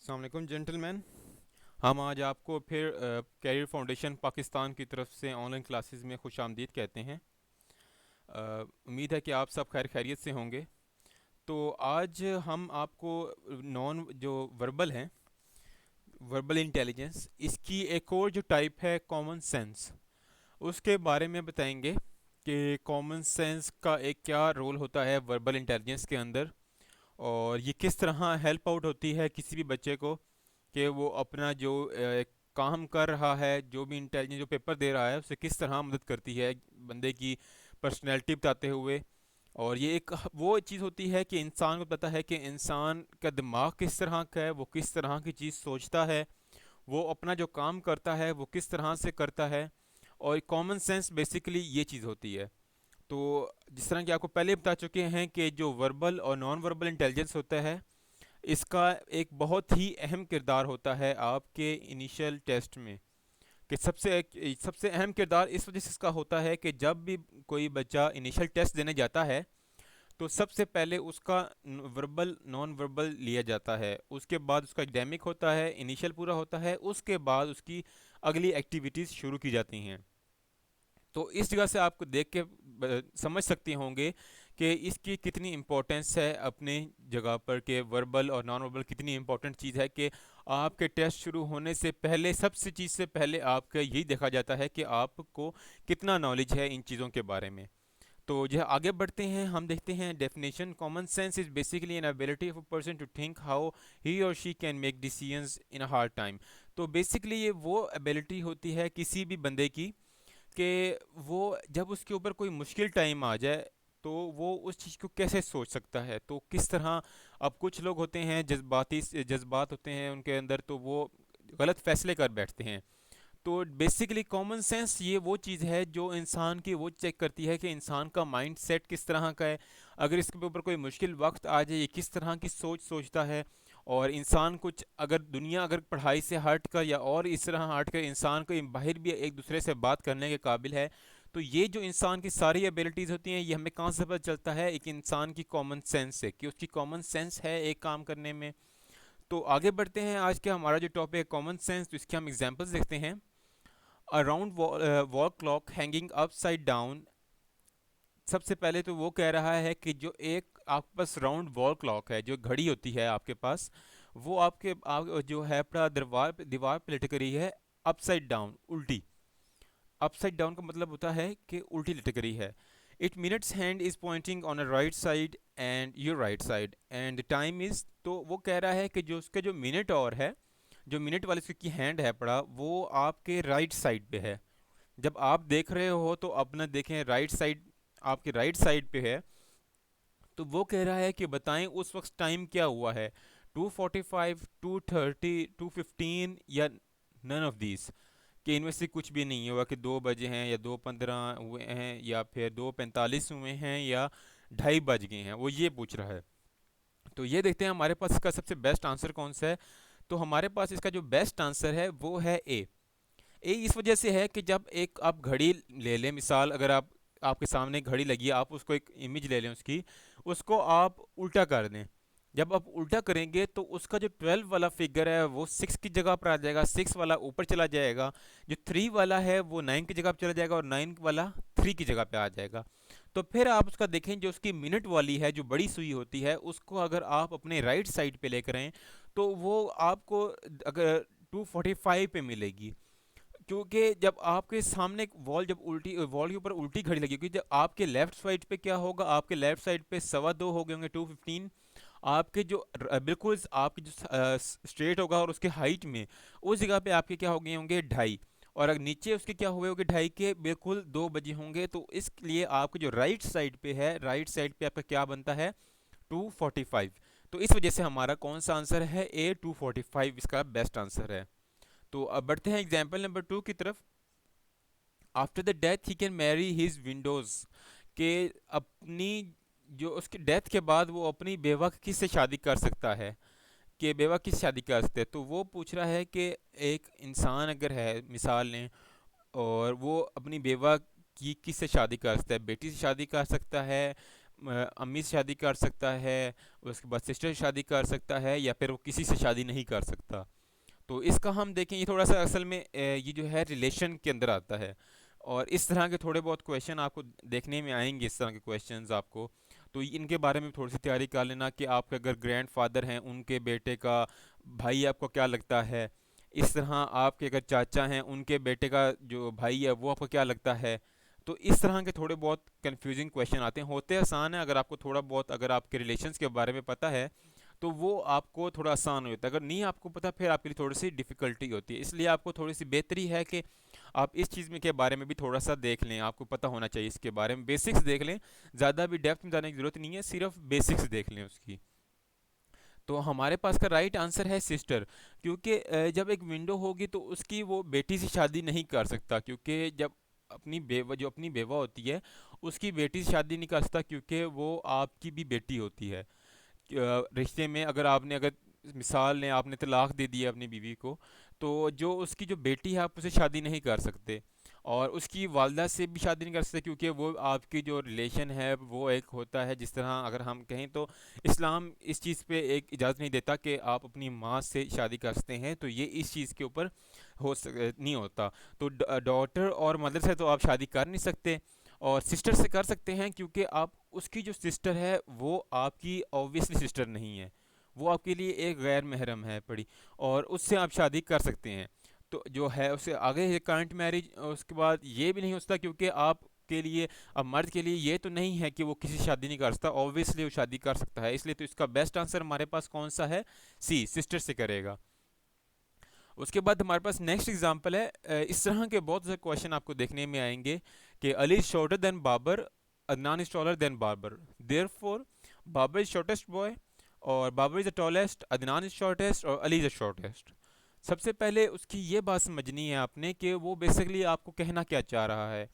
अस्सलाम वालेकुम जेंटलमैन। हम आज आपको फिर कैरियर फाउंडेशन पाकिस्तान की तरफ से ऑनलाइन क्लासेस में खुश आमदीद कहते हैं। उम्मीद है कि आप सब खैर खैरियत से होंगे। तो आज हम आपको नॉन जो वर्बल हैं, वर्बल इंटेलिजेंस, इसकी एक और जो टाइप है कॉमन सेंस, उसके बारे में बताएंगे कि कॉमन सेंस का एक क्या रोल होता है वर्बल इंटेलिजेंस के अंदर, और ये किस तरह हेल्प आउट होती है किसी भी बच्चे को कि वो अपना जो काम कर रहा है, जो भी इंटेलिजेंस जो पेपर दे रहा है, उसे किस तरह मदद करती है बंदे की पर्सनैलिटी बताते हुए। और ये एक वो चीज़ होती है कि इंसान को पता है कि इंसान का दिमाग किस तरह का है, वो किस तरह की चीज़ सोचता है, वो अपना जो काम करता है वो किस तरह से करता है। और कॉमन सेंस बेसिकली ये चीज़ होती है। तो जिस तरह कि आपको पहले बता चुके हैं कि जो वर्बल और नॉन वर्बल इंटेलिजेंस होता है, इसका एक बहुत ही अहम किरदार होता है आपके इनिशियल टेस्ट में। कि सबसे अहम किरदार इस वजह से इसका होता है कि जब भी कोई बच्चा इनिशियल टेस्ट देने जाता है, तो सबसे पहले उसका वर्बल नॉन वर्बल लिया जाता है, उसके बाद उसका एकेडमिक होता है, इनिशियल पूरा होता है, उसके बाद उसकी अगली एक्टिविटीज़ शुरू की जाती हैं। तो इस जगह से आपको देख के समझ सकते होंगे कि इसकी कितनी इम्पोर्टेंस है अपने जगह पर, कि वर्बल और नॉन वर्बल कितनी इम्पोर्टेंट चीज़ है। कि आपके टेस्ट शुरू होने से पहले, सबसे चीज़ से पहले आपका यही देखा जाता है कि आपको कितना नॉलेज है इन चीज़ों के बारे में। तो जो आगे बढ़ते हैं, हम देखते हैं definition. Common sense is basically an ability of a person to think how he और she can make decisions in a hard time. तो बेसिकली ये वो एबिलिटी होती है किसी भी बंदे की कि वो जब उसके ऊपर कोई मुश्किल टाइम आ जाए, तो वो उस चीज़ को कैसे सोच सकता है, तो किस तरह। अब कुछ लोग होते हैं जज्बाती, जज्बात होते हैं उनके अंदर, तो वो गलत फैसले कर बैठते हैं। तो बेसिकली कॉमन सेंस ये वो चीज़ है जो इंसान की वो चेक करती है कि इंसान का माइंड सेट किस तरह का है। अगर इसके ऊपर कोई मुश्किल वक्त आ जाए, ये किस तरह की सोच सोचता है। और इंसान कुछ अगर दुनिया अगर पढ़ाई से हट कर या और इस तरह हट कर इंसान को बाहर भी एक दूसरे से बात करने के काबिल है। तो ये जो इंसान की सारी एबिलिटीज़ होती हैं, ये हमें कहाँ से पता चलता है? एक इंसान की कॉमन सेंस से, कि उसकी कॉमन सेंस है एक काम करने में। तो आगे बढ़ते हैं। आज का हमारा जो टॉपिक है कॉमन सेंस, तो इसके हम एग्जांपल्स देखते हैं। Around wall clock hanging upside down. सबसे पहले तो वो कह रहा है कि जो एक आपके पास राउंड वॉल क्लॉक है, जो घड़ी होती है आपके पास, वो जो है अपना दीवार दीवार पे लटक रही है, अपसाइड डाउन, उल्टी। अपसाइड डाउन का मतलब होता है कि उल्टी लटक रही है। It minutes hand is pointing on a right side and your right side and time is. तो वो कह रहा है कि जो उसके जो मिनट और है, जो मिनट वाली उसकी हैंड है पड़ा, वो आपके राइट साइड पे है। जब आप देख रहे हो तो अपना देखें राइट साइड, आपकी राइट साइड पे है। तो वो कह रहा है कि बताएं उस वक्त टाइम क्या हुआ है, 2:45, 2:30, 2:15 या नन ऑफ दीज, कि इनमें से कुछ भी नहीं हुआ, कि 2 बजे हैं या 2:15 हुए हैं या फिर 2:45 हुए हैं या 2:30 बज गए हैं, वो ये पूछ रहा है। तो ये देखते हैं हमारे पास इसका सबसे बेस्ट आंसर कौन सा है। तो हमारे पास इसका जो बेस्ट आंसर है वो है ए। ए इस वजह से है कि जब एक आप घड़ी ले लें, मिसाल अगर आप, आपके सामने घड़ी लगी है, आप उसको एक इमेज ले लें उसकी, उसको आप उल्टा कर दें। जब आप उल्टा करेंगे तो उसका जो 12 वाला फिगर है वो 6 की जगह पर आ जाएगा, 6 वाला ऊपर चला जाएगा। जो 3 वाला है वो 9 की जगह पर चला जाएगा और 9 वाला 3 की जगह पे आ जाएगा। तो फिर आप उसका देखें, जो उसकी मिनट वाली है, जो बड़ी सुई होती है, उसको अगर आप अपने राइट साइड पे लेकर आएं, तो वो आपको अगर 2:45 पे मिलेगी। क्योंकि जब आपके सामने वॉल, जब उल्टी वॉल के ऊपर उल्टी घड़ी लगी, क्योंकि जब आपके लेफ्ट साइड पे क्या होगा, आपके लेफ्ट साइड पे 2:15 हो गए होंगे, 2:15। आपके जो बिल्कुल आपकी जो स्ट्रेट होगा और उसके हाइट में, उस जगह पे आपके क्या हो गए होंगे, 2:30। और अगर नीचे उसके क्या हुए होंगे, 2:30 के बिल्कुल 2 बजे होंगे। तो इसलिए आपके जो राइट साइड पे है, राइट साइड पे आपका क्या बनता है, 2:45। तो इस वजह से हमारा कौन सा आंसर है, ए 2:45 इसका बेस्ट आंसर है। तो अब बढ़ते हैं एग्जाम्पल नंबर 2 की तरफ। After the death he can marry his Windows, के अपनी, जो उसकी डेथ के बाद वो अपनी बेवा किससे शादी कर सकता है, कि बेवा किस शादी कर सकते हैं। तो वो पूछ रहा है कि एक इंसान अगर है, मिसाल लें, और वो अपनी बेवा की किससे शादी कर सकता है, बेटी से शादी कर सकता है, अम्मी से शादी कर सकता है, उसके बाद सिस्टर से शादी कर सकता है, या फिर वो किसी से शादी नहीं कर सकता। तो इसका हम देखें, ये थोड़ा सा असल में ये जो है रिलेशन के अंदर आता है। और इस तरह के थोड़े बहुत क्वेश्चन आपको देखने में आएंगे, इस तरह के क्वेश्चंस आपको। तो इनके बारे में थोड़ी सी तैयारी कर लेना कि आपके अगर ग्रैंड फादर हैं, उनके बेटे का भाई आपको क्या लगता है। इस तरह आपके अगर चाचा हैं, उनके बेटे का जो भाई है वो आपको क्या लगता है। तो इस तरह के थोड़े बहुत कंफ्यूजिंग क्वेश्चन आते हैं, होते आसान है अगर आपको थोड़ा बहुत, अगर आपके रिलेशंस के बारे में पता है तो वो आपको थोड़ा आसान हो जाता है। अगर नहीं आपको पता, फिर आपके लिए थोड़ी सी डिफ़िकल्टी होती है। इसलिए आपको थोड़ी सी बेहतरी है कि आप इस चीज़ में के बारे में भी थोड़ा सा देख लें, आपको पता होना चाहिए इसके बारे में, बेसिक्स देख लें। ज़्यादा भी डेप्थ में जाने की ज़रूरत नहीं है, सिर्फ बेसिक्स देख लें उसकी। तो हमारे पास का राइट आंसर है सिस्टर। क्योंकि जब एक विंडो होगी तो उसकी वो बेटी से शादी नहीं कर सकता, क्योंकि जब अपनी बेवा, जो अपनी बेवा होती है, उसकी बेटी से शादी नहीं कर सकता, क्योंकि वो आपकी भी बेटी होती है। रिश्ते में अगर मिसाल ने आपने तलाक दे दिया अपनी बीवी को, तो जो उसकी जो बेटी है आप उसे शादी नहीं कर सकते, और उसकी वालदा से भी शादी नहीं कर सकते, क्योंकि वो आपकी जो रिलेशन है वो एक होता है। जिस तरह अगर हम कहें तो इस्लाम इस चीज़ पे एक इजाज़त नहीं देता कि आप अपनी माँ से शादी कर सकते हैं, तो ये इस चीज़ के ऊपर नहीं होता। तो डॉटर और मदर से तो आप शादी कर नहीं सकते, और सिस्टर से कर सकते हैं, क्योंकि आप उसकी जो सिस्टर है वो आपकी ऑब्वियसली सिस्टर नहीं है, वो आपके लिए एक गैर महरम है पड़ी, और उससे आप शादी कर सकते हैं। तो जो है उससे आगे करंट मैरिज, उसके बाद ये भी नहीं हो सकता, क्योंकि आप के लिए, अब मर्द के लिए ये तो नहीं है कि वो किसी से शादी नहीं कर सकता, ऑब्वियसली वो शादी कर सकता है। इसलिए तो इसका बेस्ट आंसर हमारे पास कौन सा है, सी, सिस्टर से करेगा। उसके बाद हमारे पास नेक्स्ट एग्जांपल है। इस तरह के बहुत से क्वेश्चन आपको देखने में आएंगे कि Ali is shorter than Babar, Adnan is taller than Babar, therefore Babar is shortest boy, और Babar is the tallest, Adnan is shortest, और अली इज द शॉर्टेस्ट। सबसे पहले उसकी ये बात समझनी है आपने कि वो बेसिकली आपको कहना क्या चाह रहा है।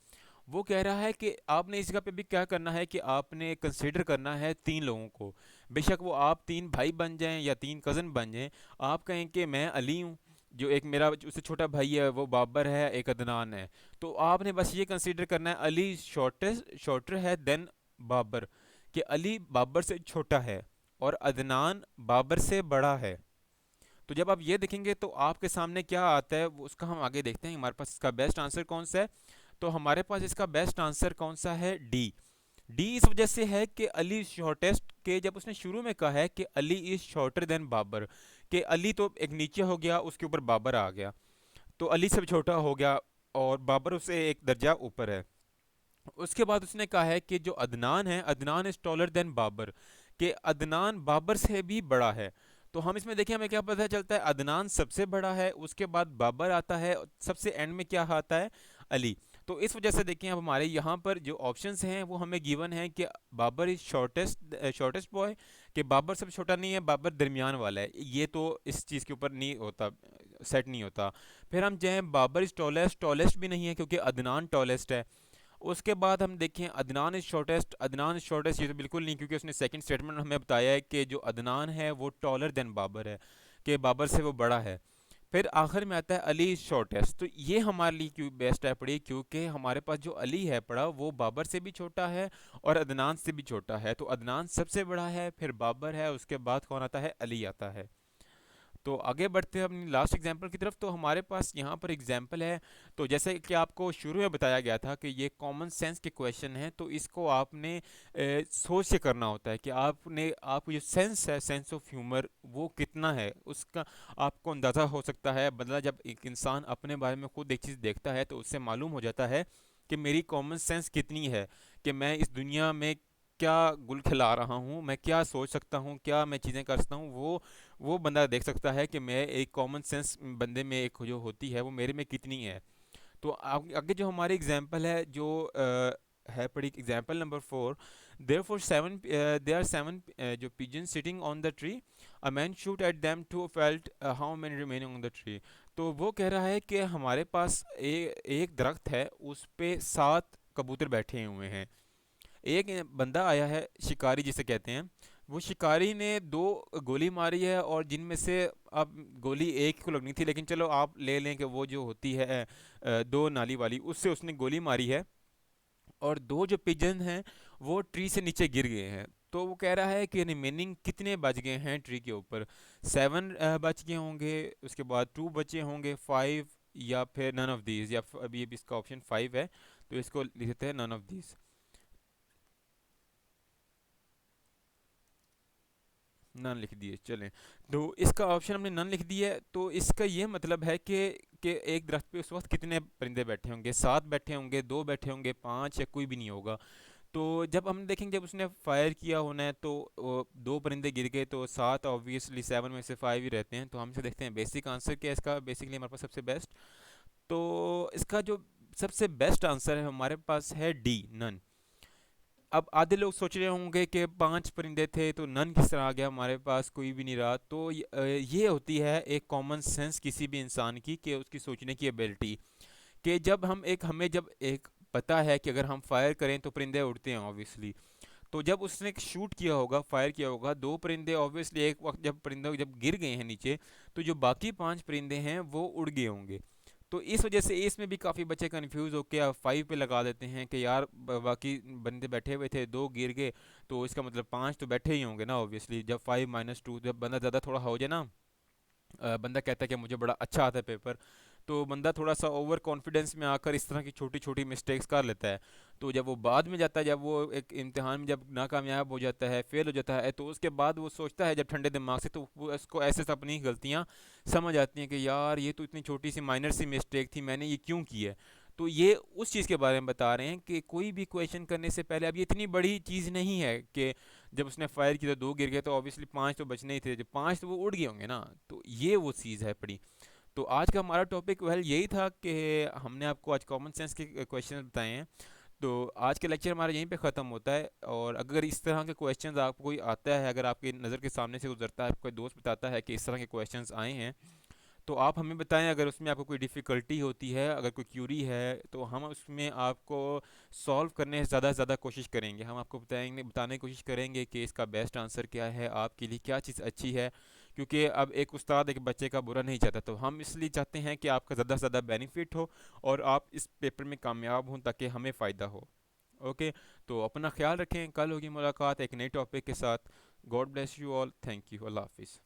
वो कह रहा है कि आपने इस जगह पे भी क्या करना है कि आपने कंसिडर करना है तीन लोगों को। बेशक वो आप तीन भाई बन जाएं या तीन कज़न बन जाएं। आप कहें कि मैं अली हूँ, जो एक मेरा उससे छोटा भाई है वो बाबर है, एक अदनान है। तो आपने बस ये कंसीडर करना है अली शॉर्टर है देन बाबर, कि अली बाबर से छोटा है और अदनान बाबर से बड़ा है। तो जब आप ये देखेंगे तो आपके सामने क्या आता है उसका हम आगे देखते हैं हमारे पास इसका बेस्ट आंसर कौन सा है। तो हमारे पास इसका बेस्ट आंसर कौन सा है, डी। डी इस वजह से है कि अली शॉर्टेस्ट के, जब उसने शुरू में कहा है कि Ali is shorter than Babar, कि अली तो एक नीचे हो गया, उसके ऊपर बाबर आ गया, तो अली से भी छोटा हो गया, और बाबर उससे एक दर्जा ऊपर है। उसके बाद उसने कहा है कि जो अदनान है, Adnan is taller than Babar, कि अदनान बाबर से भी बड़ा है। तो हम इसमें देखें हमें क्या पता चलता है, अदनान सबसे बड़ा है, उसके बाद बाबर आता है, सबसे एंड में क्या आता है, अली। तो इस वजह से देखें अब हमारे यहाँ पर जो ऑप्शंस हैं वो हमें गिवन है कि बाबर इज शॉर्टेस्ट बॉय, कि बाबर सबसे छोटा नहीं है, बाबर दरमियान वाला है, ये तो इस चीज़ के ऊपर नहीं होता, सेट नहीं होता। फिर हम चाहें बाबर इज टॉलेस्ट, टॉलेस्ट भी नहीं है क्योंकि अदनान टॉलेस्ट है। उसके बाद हम देखें Adnan is shortest, Adnan is shortest ये तो बिल्कुल नहीं, क्योंकि उसने सेकंड स्टेटमेंट हमें बताया है कि जो अदनान है वो टॉलर देन बाबर है, कि बाबर से वो बड़ा है। फिर आखिर में आता है अली इज शॉर्टेस्ट। तो ये हमारे लिए क्यों बेस्ट है पड़ी, क्योंकि हमारे पास जो अली है पड़ा वो बाबर से भी छोटा है और अदनान से भी छोटा है। तो अदनान सबसे बड़ा है, फिर बाबर है, उसके बाद कौन आता है, अली आता है। तो आगे बढ़ते हैं अपनी लास्ट एग्जांपल की तरफ। तो हमारे पास यहाँ पर एग्जांपल है। तो जैसे कि आपको शुरू में बताया गया था कि ये कॉमन सेंस के क्वेश्चन हैं, तो इसको आपने सोच के करना होता है कि आपको जो सेंस है, सेंस ऑफ ह्यूमर, वो कितना है उसका आपको अंदाज़ा हो सकता है। बदला जब एक इंसान अपने बारे में खुद एक चीज़ देखता है तो उससे मालूम हो जाता है कि मेरी कॉमन सेंस कितनी है, कि मैं इस दुनिया में क्या गुल खिला रहा हूँ, मैं क्या सोच सकता हूँ, क्या मैं चीज़ें कर सकता हूँ। वो बंदा देख सकता है कि मैं एक कॉमन सेंस बंदे में एक जो होती है वो मेरे में कितनी है। तो आगे जो हमारी एग्जांपल है जो है पड़ी example number 4, therefore seven there are seven जो pigeon sitting on the tree, a man shoot at them two felt how many remaining on the tree. तो वो कह रहा है कि हमारे पास एक दरख्त है, उस पे 7 कबूतर बैठे हुए हैं। एक बंदा आया है, शिकारी जिसे कहते हैं, वो शिकारी ने 2 गोली मारी है, और जिनमें से अब गोली एक को लगनी थी, लेकिन चलो आप ले लें कि वो जो होती है 2 नाली वाली, उससे उसने गोली मारी है। और दो जो पिजन हैं वो ट्री से नीचे गिर गए हैं। तो वो कह रहा है कि रिमेनिंग कितने बच गए हैं ट्री के ऊपर। 7 बच गए होंगे, उसके बाद 2 बचे होंगे, 5, या फिर नन ऑफ दीज, या अभी इसका ऑप्शन 5 है, तो इसको लिख देते हैं नन ऑफ दीज। नन लिख दिए, चलें। तो इसका ऑप्शन हमने नन लिख दिया है, तो इसका ये मतलब है कि एक दरख्त पे उस वक्त कितने परिंदे बैठे होंगे, 7 बैठे होंगे, 2 बैठे होंगे, 5, या कोई भी नहीं होगा। तो जब हम देखेंगे, जब उसने फायर किया होना है, तो 2 परिंदे गिर गए, तो 7 ऑब्वियसली 7 में से 5 ही रहते हैं। तो हम इसे देखते हैं बेसिक आंसर क्या है इसका, बेसिकली हमारे पास सबसे बेस्ट। तो इसका जो सबसे बेस्ट आंसर है हमारे पास है डी, नन। अब आधे लोग सोच रहे होंगे कि 5 परिंदे थे तो नन किस तरह आ गया हमारे पास, कोई भी नहीं रहा। तो ये होती है एक कॉमन सेंस किसी भी इंसान की, कि उसकी सोचने की एबिलिटी, कि जब हमें जब एक पता है कि अगर हम फायर करें तो परिंदे उड़ते हैं ऑब्वियसली। तो जब उसने शूट किया होगा, फायर किया होगा, 2 परिंदे ऑब्वियसली एक वक्त जब परिंदे जब गिर गए हैं नीचे, तो जो बाकी 5 परिंदे हैं वो उड़ गए होंगे। तो इस वजह से इसमें भी काफ़ी बच्चे कंफ्यूज होकर अब 5 पे लगा देते हैं कि यार बाकी बंदे बैठे हुए थे, 2 गिर गए, तो इसका मतलब 5 तो बैठे ही होंगे ना ऑब्वियसली। जब 5 - 2, जब बंदा ज़्यादा थोड़ा हो जाए ना, बंदा कहता है कि मुझे बड़ा अच्छा आता है पेपर, तो बंदा थोड़ा सा ओवर कॉन्फिडेंस में आकर इस तरह की छोटी छोटी मिस्टेक्स कर लेता है। तो जब वो बाद में जाता है, जब वो एक इम्तिहान में जब नाकामयाब हो जाता है, फेल हो जाता है, तो उसके बाद वो सोचता है जब ठंडे दिमाग से, तो वो उसको ऐसे सब अपनी गलतियाँ समझ आती हैं कि यार ये तो इतनी छोटी सी माइनर सी मिस्टेक थी, मैंने ये क्यों की है। तो ये उस चीज़ के बारे में बता रहे हैं कि कोई भी क्वेश्चन करने से पहले, अब ये इतनी बड़ी चीज़ नहीं है कि जब उसने फायर किया तो 2 गिर गए, तो ऑब्वियसली 5 तो बचने ही थे, जब 5 तो वो उड़ गए होंगे ना। तो ये वो चीज़ है पड़ी। तो आज का हमारा टॉपिक वेल यही था कि हमने आपको आज कॉमन सेंस के क्वेश्चन बताए हैं। तो आज का लेक्चर हमारा यहीं पे ख़त्म होता है। और अगर इस तरह के क्वेश्चंस आपको कोई आता है, अगर आपकी नज़र के सामने से गुजरता है, कोई दोस्त बताता है कि इस तरह के क्वेश्चंस आए हैं, तो आप हमें बताएं। अगर उसमें आपको कोई डिफ़िकल्टी होती है, अगर कोई क्यूरी है, तो हम उसमें आपको सॉल्व करने से ज़्यादा से ज़्यादा कोशिश करेंगे। हम आपको बताने की कोशिश करेंगे कि इसका बेस्ट आंसर क्या है, आपके लिए क्या चीज़ अच्छी है। क्योंकि अब एक उस्ताद एक बच्चे का बुरा नहीं चाहता, तो हम इसलिए चाहते हैं कि आपका ज़्यादा से ज़्यादा बेनिफिट हो और आप इस पेपर में कामयाब हों, ताकि हमें फ़ायदा हो। ओके, तो अपना ख्याल रखें। कल होगी मुलाकात एक नए टॉपिक के साथ। God bless you all. Thank you. अल्लाह हाफिज़।